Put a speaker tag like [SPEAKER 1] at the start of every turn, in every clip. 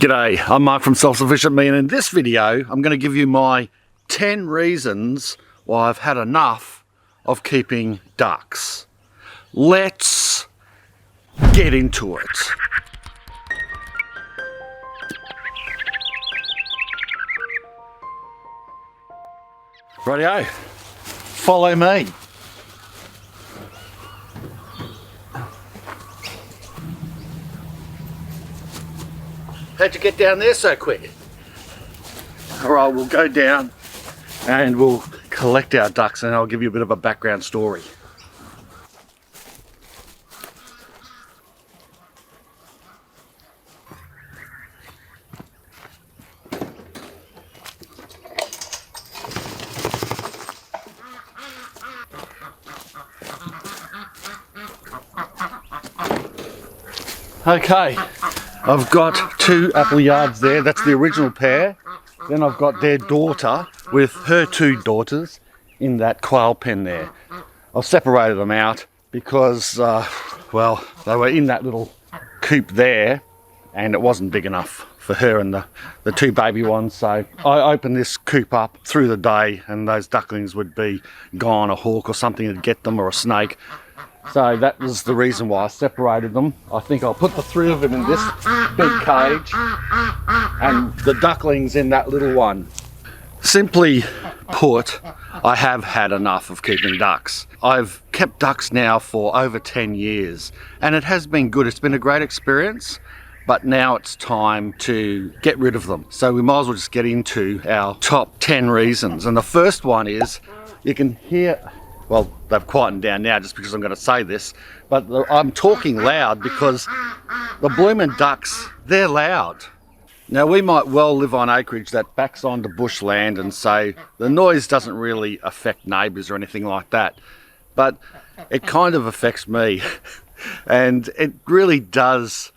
[SPEAKER 1] G'day, I'm Mark from Self-Sufficient Me, and in this video I'm going to give you my 10 reasons why I've had enough of keeping ducks. Let's get into it. Rightio, follow me. How'd you get down there so quick? Alright, we'll go down and we'll collect our ducks and I'll give you a bit of a background story. Okay, I've got two apple yards there. That's the original pair. Then I've got their daughter with her two daughters in that quail pen there. I've separated them out because, well, they were in that little coop there and it wasn't big enough for her and the two baby ones. So I opened this coop up through the day and those ducklings would be gone, a hawk or something would get them, or a snake. So that was the reason why I separated them. I think I'll put the three of them in this big cage and the ducklings in that little one. Simply put, I have had enough of keeping ducks. I've kept ducks now for over 10 years and it has been good. It's been a great experience, but now it's time to get rid of them. So we might as well just get into our top 10 reasons. And the first one is, you can hear, well, they've quietened down now just because I'm going to say this, but I'm talking loud because the bloomin' ducks, they're loud. Now, we might well live on acreage that backs onto bushland and say the noise doesn't really affect neighbours or anything like that, but it kind of affects me. And it really does,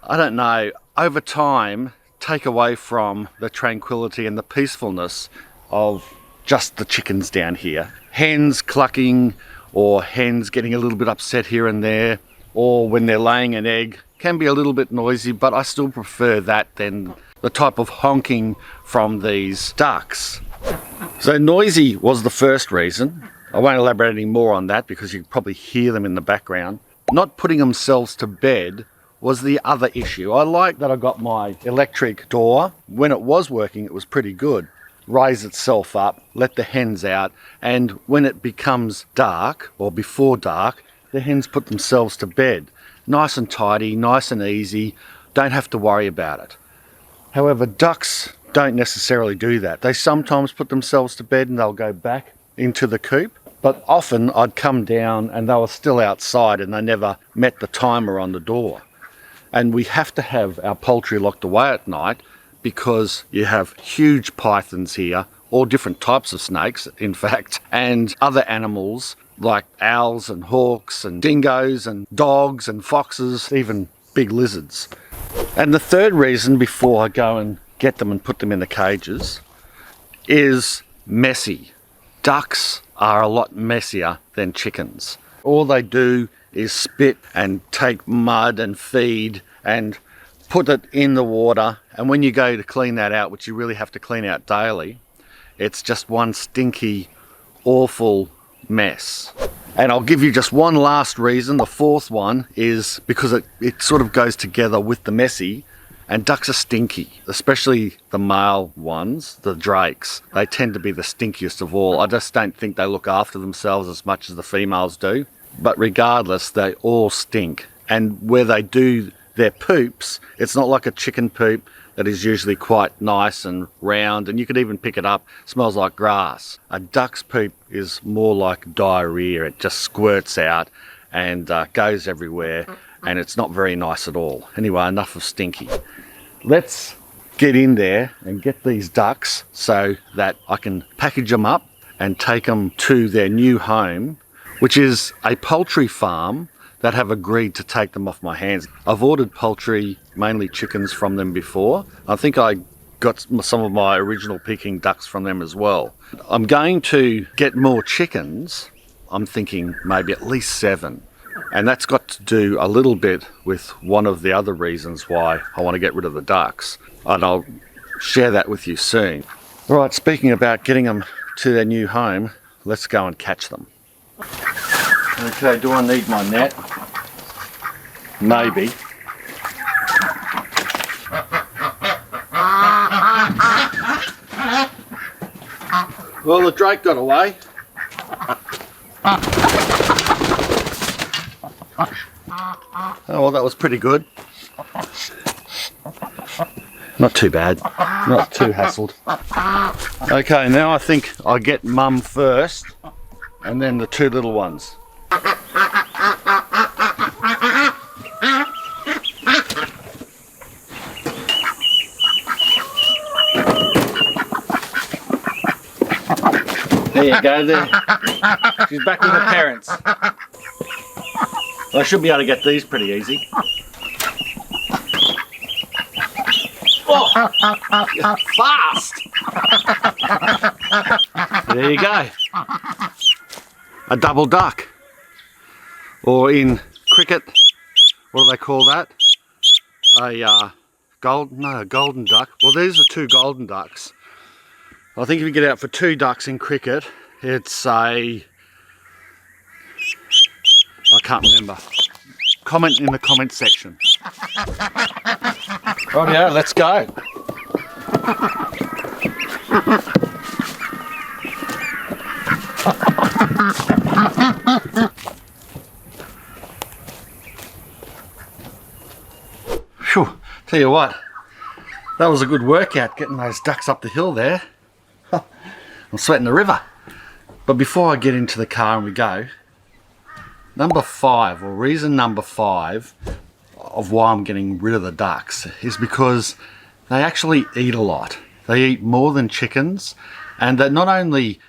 [SPEAKER 1] I don't know, over time take away from the tranquility and the peacefulness of just the chickens down here. Hens clucking or hens getting a little bit upset here and there, or when they're laying an egg can be a little bit noisy, but I still prefer that than the type of honking from these ducks. So noisy was the first reason. I won't elaborate any more on that because you can probably hear them in the background. Not putting themselves to bed was the other issue. I like that I got my electric door. When it was working, it was pretty good. Raise itself up, let the hens out, and when it becomes dark, or before dark, the hens put themselves to bed. Nice and tidy, nice and easy, don't have to worry about it. However, ducks don't necessarily do that. They sometimes put themselves to bed and they'll go back into the coop, but often I'd come down and they were still outside and they never met the timer on the door. And we have to have our poultry locked away at night because you have huge pythons here, all different types of snakes, in fact, and other animals like owls and hawks and dingoes and dogs and foxes, even big lizards. And the third reason, before I go and get them and put them in the cages, is messy. Ducks are a lot messier than chickens. All they do is spit and take mud and feed and put it in the water, and when you go to clean that out, which you really have to clean out daily, it's just one stinky, awful mess. And I'll give you just one last reason. The fourth one is because it sort of goes together with the messy, and ducks are stinky, especially the male ones, the drakes. They tend to be the stinkiest of all. I just don't think they look after themselves as much as the females do. But regardless, they all stink. And where they do their poops, it's not like a chicken poop that is usually quite nice and round, and you could even pick it up. It smells like grass. A duck's poop is more like diarrhea. It just squirts out and goes everywhere, and it's not very nice at all. Anyway, enough of stinky. Let's get in there and get these ducks so that I can package them up and take them to their new home, which is a poultry farm that have agreed to take them off my hands. I've ordered poultry, mainly chickens, from them before. I think I got some of my original Peking ducks from them as well. I'm going to get more chickens. I'm thinking maybe at least 7. And that's got to do a little bit with one of the other reasons why I want to get rid of the ducks. And I'll share that with you soon. Right, speaking about getting them to their new home, let's go and catch them. Okay, do I need my net? Maybe. Well, the drake got away. Oh, well, that was pretty good. Not too bad. Not too hassled. Okay, now I think I get Mum first, and then the two little ones. There you go, there. She's back with her parents. I should be able to get these pretty easy. Oh, fast! There you go. A double duck. Or in cricket, what do they call that? A golden duck. Well, these are two golden ducks. I think if you get out for two ducks in cricket, it's a... I can't remember. Comment in the comment section. Rightio, let's go. Phew, tell you what, that was a good workout getting those ducks up the hill there. I'm sweating the river. But before I get into the car and we go, number 5, or reason number 5 of why I'm getting rid of the ducks is because they actually eat a lot. They eat more than chickens, and they not only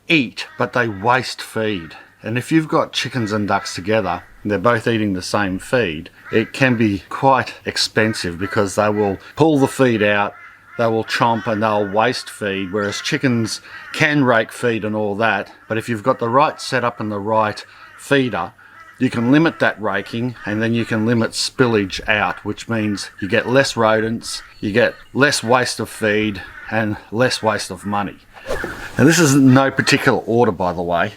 [SPEAKER 1] eat, but they waste feed. And if you've got chickens and ducks together, and they're both eating the same feed, it can be quite expensive because they will pull the feed out, they will chomp and they'll waste feed, whereas chickens can rake feed and all that. But if you've got the right setup and the right feeder, you can limit that raking, and then you can limit spillage out, which means you get less rodents, you get less waste of feed and less waste of money. And this is in no particular order, by the way,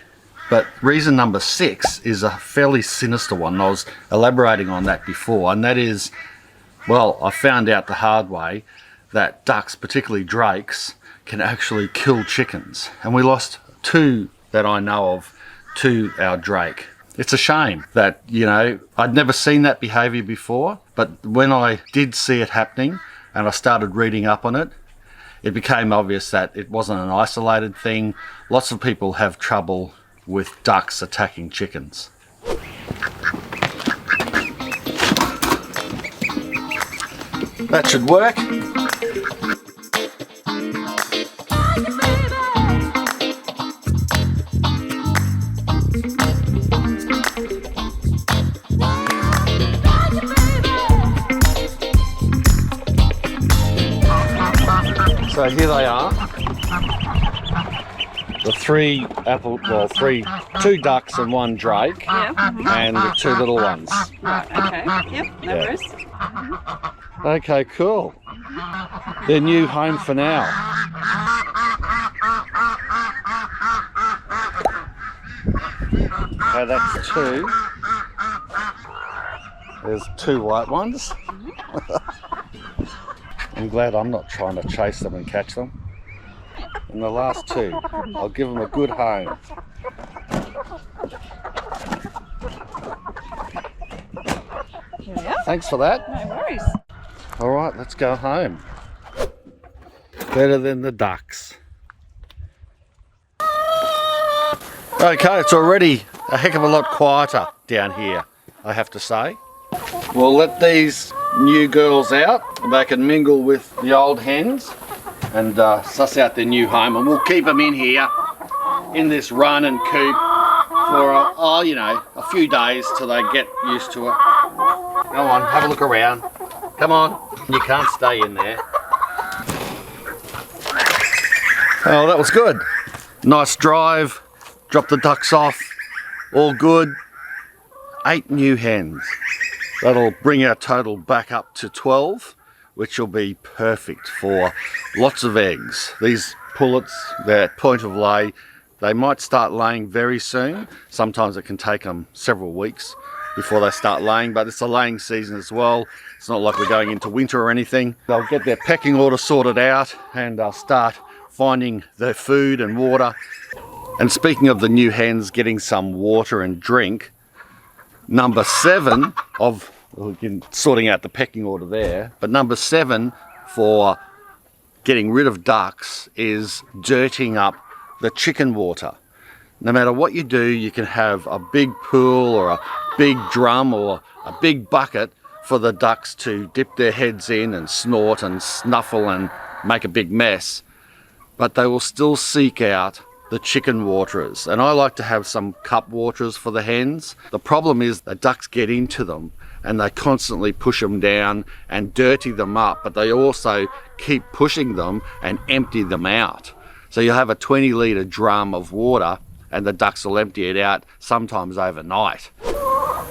[SPEAKER 1] but reason number 6 is a fairly sinister one. I was elaborating on that before, and that is, well, I found out the hard way that ducks, particularly drakes, can actually kill chickens. And we lost 2 that I know of to our drake. It's a shame that, you know, I'd never seen that behaviour before, but when I did see it happening and I started reading up on it, it became obvious that it wasn't an isolated thing. Lots of people have trouble with ducks attacking chickens. That should work. So here they are, the 2 ducks and 1 drake, and the 2 little ones.
[SPEAKER 2] Right, okay, yep, no worries.
[SPEAKER 1] Okay, cool. Their new home for now. Okay, that's 2. There's 2 white ones. I'm glad I'm not trying to chase them and catch them. And the last 2, I'll give them a good home.
[SPEAKER 2] Here we are.
[SPEAKER 1] Thanks for that.
[SPEAKER 2] No worries.
[SPEAKER 1] Alright, let's go home. Better than the ducks. Okay, it's already a heck of a lot quieter down here, I have to say. We'll let these new girls out, and they can mingle with the old hens and suss out their new home, and we'll keep them in here in this run and coop for a few days till they get used to it. Go on, have a look around. Come on, you can't stay in there. Oh, that was good. Nice drive, dropped the ducks off, all good. 8 new hens. That'll bring our total back up to 12, which will be perfect for lots of eggs. These pullets, they're at point of lay. They might start laying very soon. Sometimes it can take them several weeks before they start laying, but it's a laying season as well. It's not like we're going into winter or anything. They'll get their pecking order sorted out and they'll start finding their food and water. And speaking of the new hens getting some water and drink, number 7 of, sorting out the pecking order there, but number 7 for getting rid of ducks is dirtying up the chicken water. No matter what you do, you can have a big pool or a big drum or a big bucket for the ducks to dip their heads in and snort and snuffle and make a big mess, but they will still seek out the chicken waterers. And I like to have some cup waterers for the hens. The problem is the ducks get into them and they constantly push them down and dirty them up, but they also keep pushing them and empty them out. So you'll have a 20-litre drum of water and the ducks will empty it out, sometimes overnight.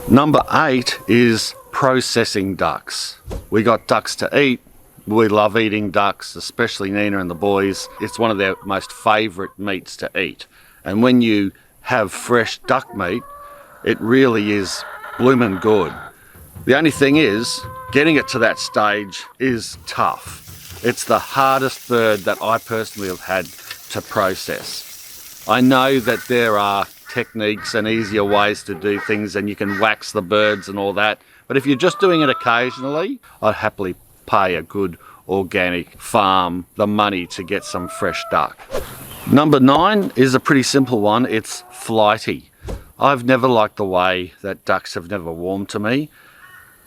[SPEAKER 1] Number 8 is processing ducks. We got ducks to eat. We love eating ducks, especially Nina and the boys. It's one of their most favourite meats to eat. And when you have fresh duck meat, it really is bloomin' good. The only thing is, getting it to that stage is tough. It's the hardest bird that I personally have had to process. I know that there are techniques and easier ways to do things and you can wax the birds and all that, but if you're just doing it occasionally, I'd happily pay a good organic farm the money to get some fresh duck. Number 9 is a pretty simple one. It's flighty. I've never liked the way that ducks have never warmed to me.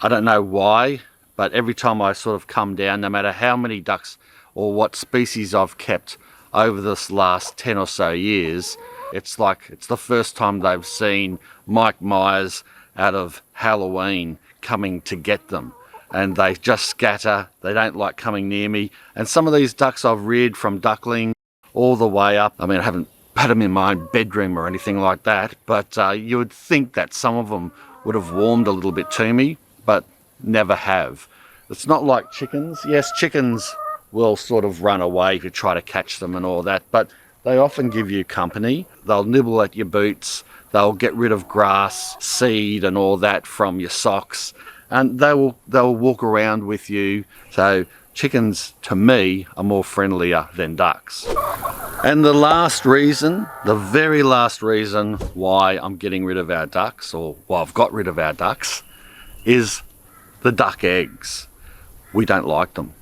[SPEAKER 1] I don't know why, but every time I sort of come down, no matter how many ducks or what species I've kept over this last 10 or so years, it's like it's the first time they've seen Mike Myers out of Halloween coming to get them. And they just scatter, they don't like coming near me. And some of these ducks I've reared from duckling all the way up. I mean, I haven't had them in my own bedroom or anything like that, but you would think that some of them would have warmed a little bit to me, but never have. It's not like chickens. Yes, chickens will sort of run away if you try to catch them and all that, but they often give you company. They'll nibble at your boots, they'll get rid of grass, seed and all that from your socks, and they'll walk around with you. So chickens, to me, are more friendlier than ducks. And the last reason, the very last reason why I'm getting rid of our ducks, or why I've got rid of our ducks, is the duck eggs. We don't like them.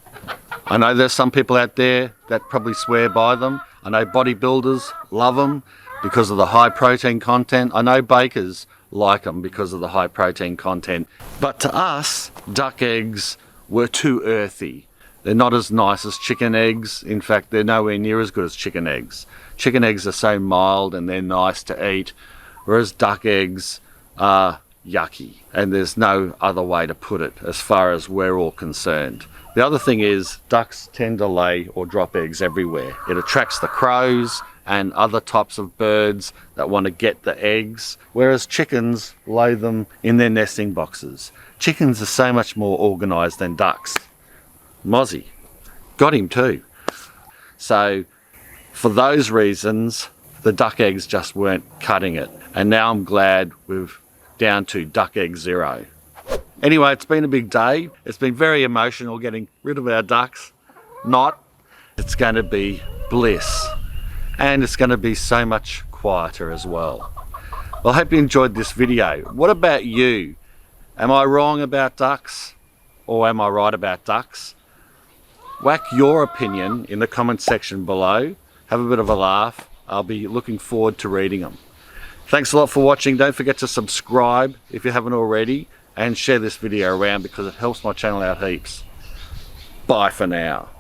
[SPEAKER 1] I know there's some people out there that probably swear by them. I know bodybuilders love them because of the high protein content. I know bakers like them because of the high protein content. But to us, duck eggs were too earthy. They're not as nice as chicken eggs. In fact, they're nowhere near as good as chicken eggs. Chicken eggs are so mild and they're nice to eat, whereas duck eggs are yucky. And there's no other way to put it as far as we're all concerned. The other thing is, ducks tend to lay or drop eggs everywhere. It attracts the crows and other types of birds that want to get the eggs, whereas chickens lay them in their nesting boxes. Chickens are so much more organised than ducks. Mozzie, got him too. So for those reasons, the duck eggs just weren't cutting it. And now I'm glad we're down to duck egg 0. Anyway, it's been a big day. It's been very emotional getting rid of our ducks. It's going to be bliss. And it's going to be so much quieter as well. Well, I hope you enjoyed this video. What about you? Am I wrong about ducks? Or am I right about ducks? Whack your opinion in the comment section below. Have a bit of a laugh. I'll be looking forward to reading them. Thanks a lot for watching. Don't forget to subscribe if you haven't already, and share this video around because it helps my channel out heaps. Bye for now.